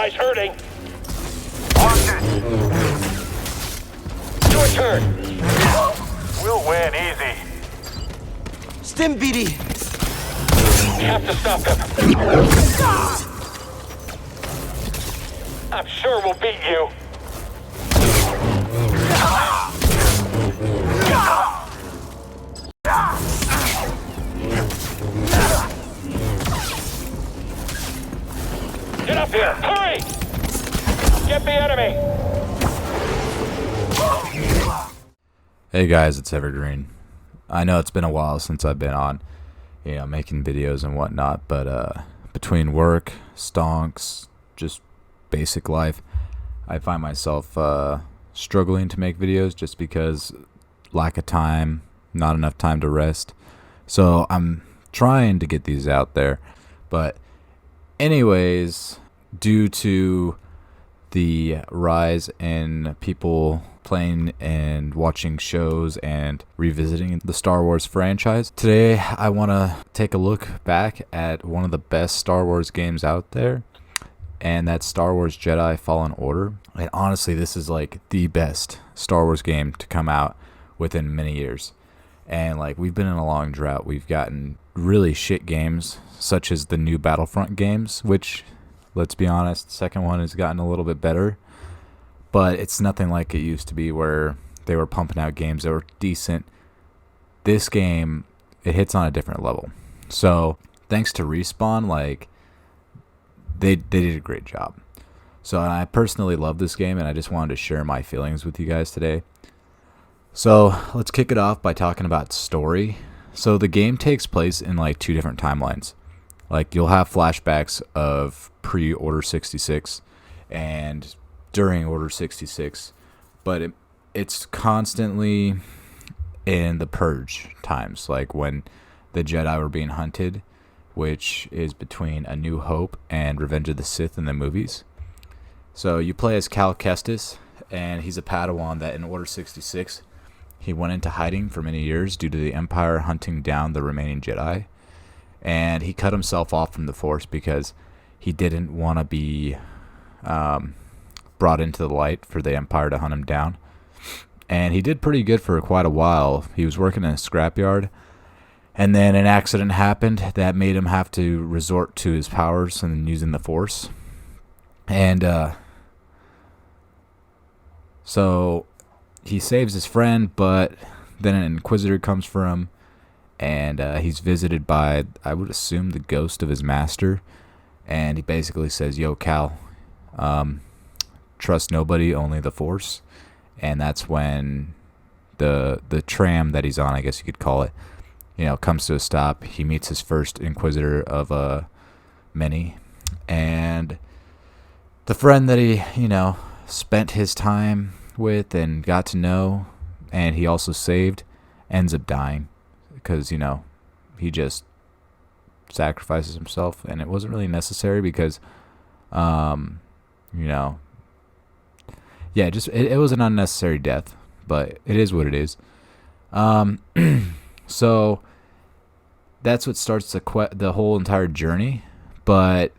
Jedi's hurting. Watch it. Your turn. We'll win easy. Stim BD. We have to stop him. I'm sure we'll beat you. Get up here! Hurry! Get the enemy! Hey guys, it's Evergreen. I know it's been a while since I've been on, making videos and whatnot, but between work, stonks, just basic life, I find myself struggling to make videos just because lack of time, not enough time to rest. So I'm trying to get these out there, but anyways, due to the rise in people playing and watching shows and revisiting the Star Wars franchise, today I want to take a look back at one of the best Star Wars games out there, and that's Star Wars Jedi Fallen Order. And honestly, this is like the best Star Wars game to come out within many years. And like, we've been in a long drought. We've gotten really shit games such as the new Battlefront games, which, let's be honest, the second one has gotten a little bit better, but it's nothing like it used to be where they were pumping out games that were decent. This game, it hits on a different level. So thanks to Respawn, like, they did a great job. So I personally love this game, and I just wanted to share my feelings with you guys today. So let's kick it off by talking about story. So the game takes place in like two different timelines. Like, you'll have flashbacks of pre-Order 66 and during Order 66, but it's constantly in the Purge times, like when the Jedi were being hunted, which is between A New Hope and Revenge of the Sith in the movies. So you play as Cal Kestis, and he's a Padawan that in Order 66, he went into hiding for many years due to the Empire hunting down the remaining Jedi. And he cut himself off from the Force because he didn't want to be brought into the light for the Empire to hunt him down. And he did pretty good for quite a while. He was working in a scrapyard, and then an accident happened that made him have to resort to his powers and using the Force. And so he saves his friend, but then an Inquisitor comes for him, and he's visited by, I would assume, the ghost of his master. And he basically says, "Yo, Cal, trust nobody, only the Force." And that's when the tram that he's on, I guess you could call it, comes to a stop. He meets his first Inquisitor of many, and the friend that he spent his time with and got to know, and he also saved, ends up dying because he just sacrifices himself, and it wasn't really necessary because it was an unnecessary death, but it is what it is. So that's what starts the whole entire journey. But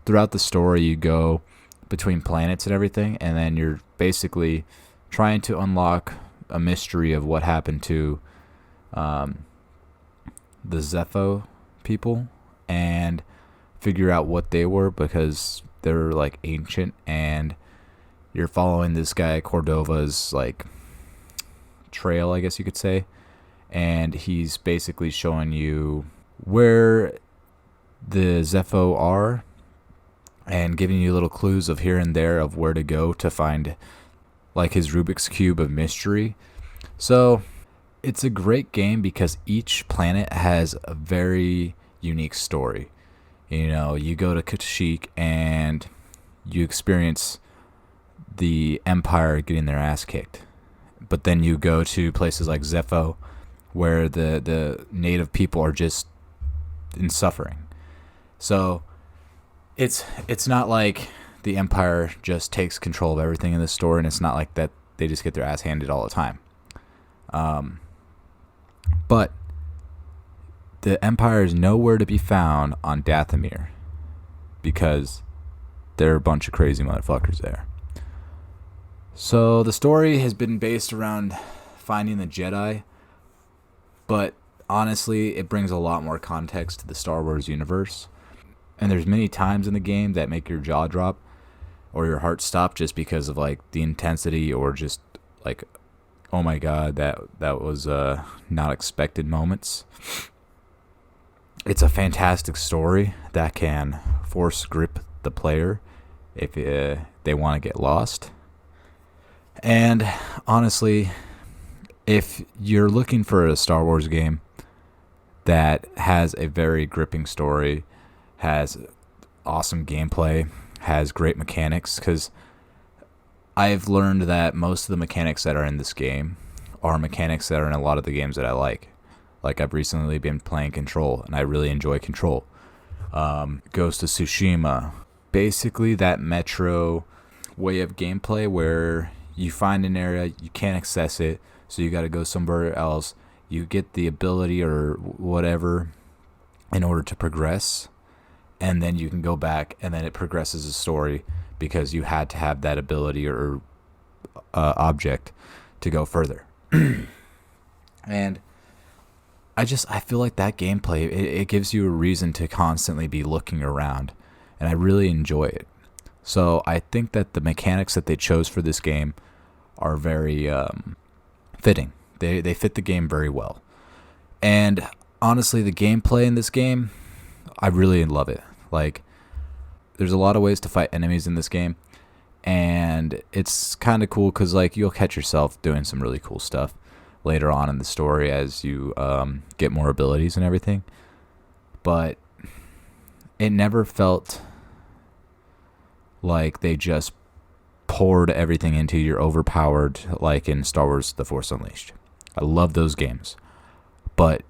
throughout the story, you go between planets and everything, and then you're basically trying to unlock a mystery of what happened to the Zepho people and figure out what they were, because they're like ancient, and you're following this guy Cordova's like trail, I guess you could say, and he's basically showing you where the Zepho are and giving you little clues of here and there of where to go to find like his Rubik's Cube of mystery. So it's a great game because each planet has a very unique story. You go to Kashyyyk and you experience the Empire getting their ass kicked. But then you go to places like Zepho, where the native people are just in suffering. So it's not like the Empire just takes control of everything in the story, and it's not like that they just get their ass handed all the time. But the Empire is nowhere to be found on Dathomir, because there are a bunch of crazy motherfuckers there. So the story has been based around finding the Jedi, but honestly, it brings a lot more context to the Star Wars universe. And there's many times in the game that make your jaw drop or your heart stop just because of like the intensity or just like, oh my god, that was not expected moments. It's a fantastic story that can force grip the player if they want to get lost. And honestly, if you're looking for a Star Wars game that has a very gripping story, has awesome gameplay, has great mechanics, because I've learned that most of the mechanics that are in this game are mechanics that are in a lot of the games that I like. Like, I've recently been playing Control, and I really enjoy Control. Ghost of Tsushima. Basically, that Metro way of gameplay where you find an area, you can't access it, so you got to go somewhere else. You get the ability or whatever in order to progress, and then you can go back, and then it progresses the story because you had to have that ability or object to go further. And I feel like that gameplay, it gives you a reason to constantly be looking around, and I really enjoy it. So I think that the mechanics that they chose for this game are very fitting. They fit the game very well. And honestly, the gameplay in this game, I really love it. Like, there's a lot of ways to fight enemies in this game, and it's kind of cool because like you'll catch yourself doing some really cool stuff later on in the story as you get more abilities and everything. But it never felt like they just poured everything into you, overpowered like in Star Wars The Force Unleashed. I love those games, but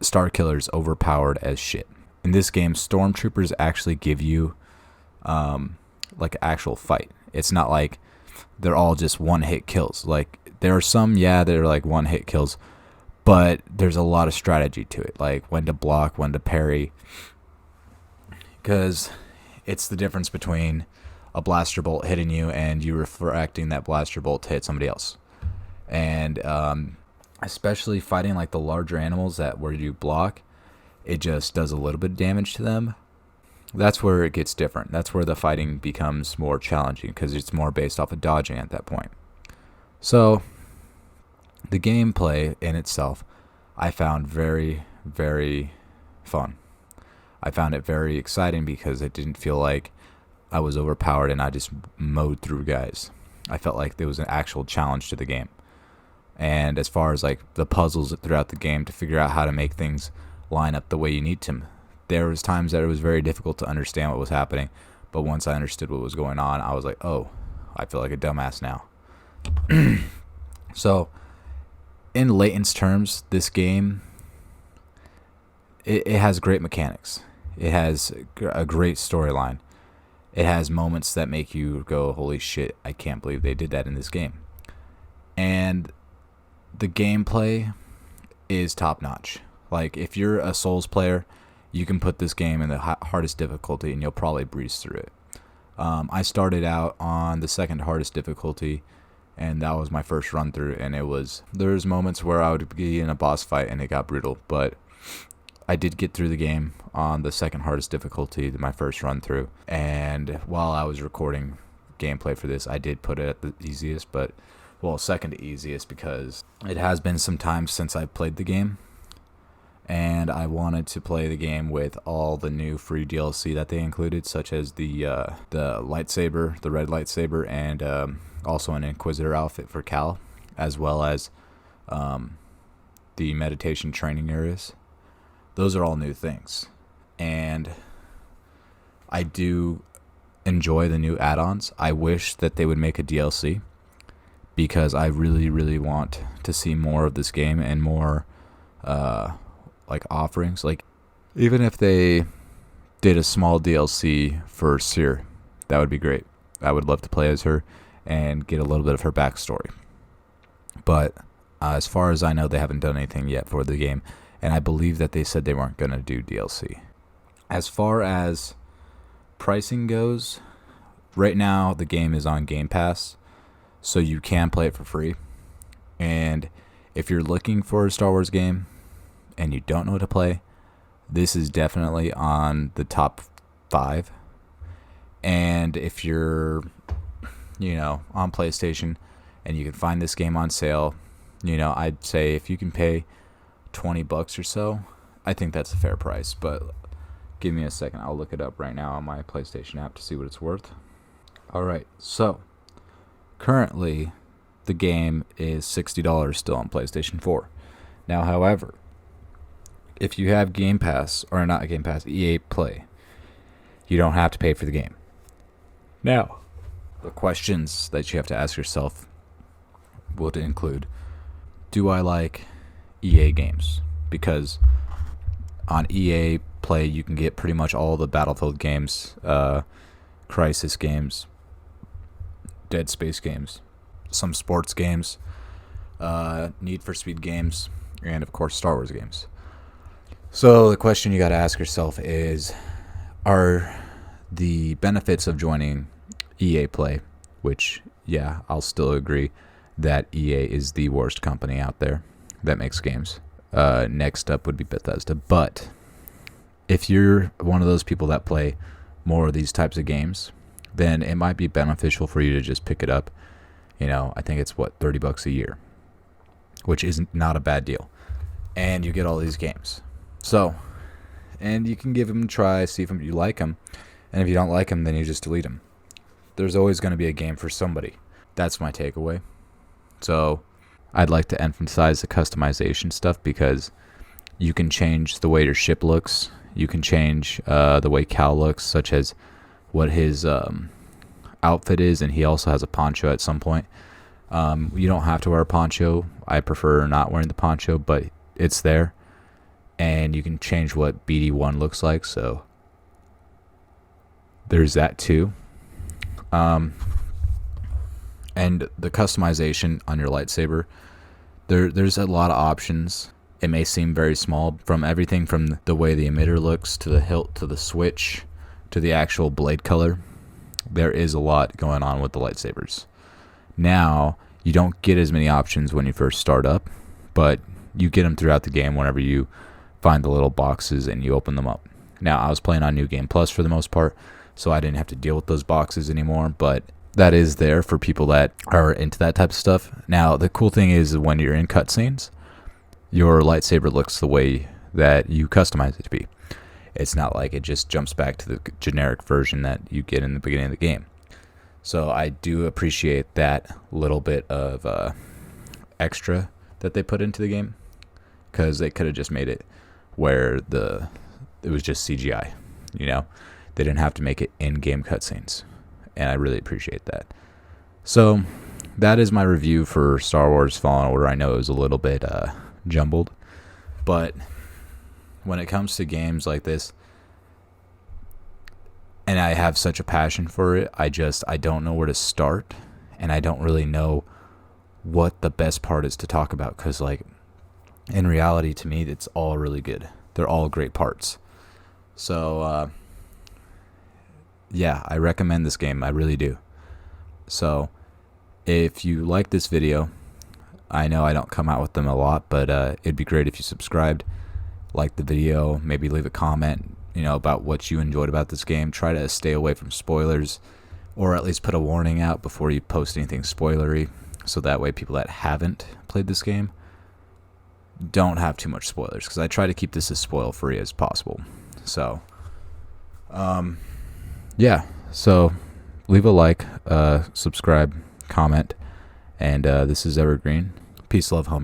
Starkiller's overpowered as shit. In this game, stormtroopers actually give you like actual fight. It's not like they're all just one-hit kills. Like, there are some, that are like one-hit kills, but there's a lot of strategy to it, like when to block, when to parry, because it's the difference between a blaster bolt hitting you and you refracting that blaster bolt to hit somebody else. And especially fighting like the larger animals that where you block, it just does a little bit of damage to them. That's where it gets different. That's where the fighting becomes more challenging because it's more based off of dodging at that point. So the gameplay in itself, I found very, very fun. I found it very exciting because it didn't feel like I was overpowered and I just mowed through guys. I felt like there was an actual challenge to the game. And as far as like the puzzles throughout the game to figure out how to make things line up the way you need to, there was times that it was very difficult to understand what was happening, but once I understood what was going on, I was like, oh, I feel like a dumbass now. So in layton's terms, this game, it has great mechanics. It has a great storyline. It has moments that make you go, holy shit, I can't believe they did that in this game. And the gameplay is top notch. Like, if you're a Souls player, you can put this game in the hardest difficulty and you'll probably breeze through it. I started out on the second hardest difficulty, and that was my first run through, and there's moments where I would be in a boss fight and it got brutal, but I did get through the game on the second hardest difficulty, my first run through. And while I was recording gameplay for this, I did put it at the easiest, second to easiest, because it has been some time since I played the game, and I wanted to play the game with all the new free DLC that they included, such as the lightsaber, the red lightsaber, and also an Inquisitor outfit for Cal, as well as the meditation training areas. Those are all new things, and I do enjoy the new add-ons. I wish that they would make a DLC, because I really, really want to see more of this game and more like offerings. Like, even if they did a small DLC for Seer, that would be great. I would love to play as her and get a little bit of her backstory. But as far as I know, they haven't done anything yet for the game, and I believe that they said they weren't going to do DLC. As far as pricing goes, right now the game is on Game Pass, so you can play it for free. And if you're looking for a Star Wars game and you don't know what to play, this is definitely on the top 5. And if you're, on PlayStation and you can find this game on sale, I'd say if you can pay $20 or so, I think that's a fair price. But give me a second. I'll look it up right now on my PlayStation app to see what it's worth. Alright, so currently the game is $60 still on PlayStation 4. Now, however, if you have Game Pass, or not Game Pass, EA Play, you don't have to pay for the game. Now, the questions that you have to ask yourself would include, do I like EA games? Because on EA Play, you can get pretty much all the Battlefield games, Crisis games, Dead Space games, some sports games, Need for Speed games, and of course Star Wars games. So the question you got to ask yourself is, are the benefits of joining EA Play, which, yeah, I'll still agree that EA is the worst company out there that makes games. Next up would be Bethesda. But if you're one of those people that play more of these types of games, then it might be beneficial for you to just pick it up. I think it's $30 a year, which is not a bad deal. And you get all these games. So, and you can give them a try, see if you like them. And if you don't like them, then you just delete them. There's always going to be a game for somebody. That's my takeaway. So, I'd like to emphasize the customization stuff, because you can change the way your ship looks. You can change the way Cal looks, such as what his outfit is, and he also has a poncho at some point. You don't have to wear a poncho. I prefer not wearing the poncho, but it's there. And you can change what BD1 looks like, so there's that too. And the customization on your lightsaber, there's a lot of options. It may seem very small, from everything from the way the emitter looks, to the hilt, to the switch, to the actual blade color. There is a lot going on with the lightsabers. Now, you don't get as many options when you first start up, but you get them throughout the game whenever you find the little boxes and you open them up. Now, I was playing on New Game Plus for the most part, so I didn't have to deal with those boxes anymore, but that is there for people that are into that type of stuff. Now, the cool thing is when you're in cutscenes, your lightsaber looks the way that you customize it to be. It's not like it just jumps back to the generic version that you get in the beginning of the game. So I do appreciate that little bit of extra that they put into the game, because they could have just made it where it was just CGI. They didn't have to make it in-game cutscenes, and I really appreciate that. So that is my review for Star Wars Fallen Order. I know it was a little bit jumbled, but when it comes to games like this, and I have such a passion for it, I don't know where to start, and I don't really know what the best part is to talk about, because in reality, to me, it's all really good. They're all great parts. So yeah, I recommend this game. I really do. So if you like this video, I know I don't come out with them a lot, but it'd be great if you subscribed, like the video, maybe leave a comment, about what you enjoyed about this game. Try to stay away from spoilers, or at least put a warning out before you post anything spoilery, so that way people that haven't played this game don't have too much spoilers, because I try to keep this as spoil free as possible. So yeah, so leave a like, subscribe, comment, and this is Evergreen. Peace, love, homie.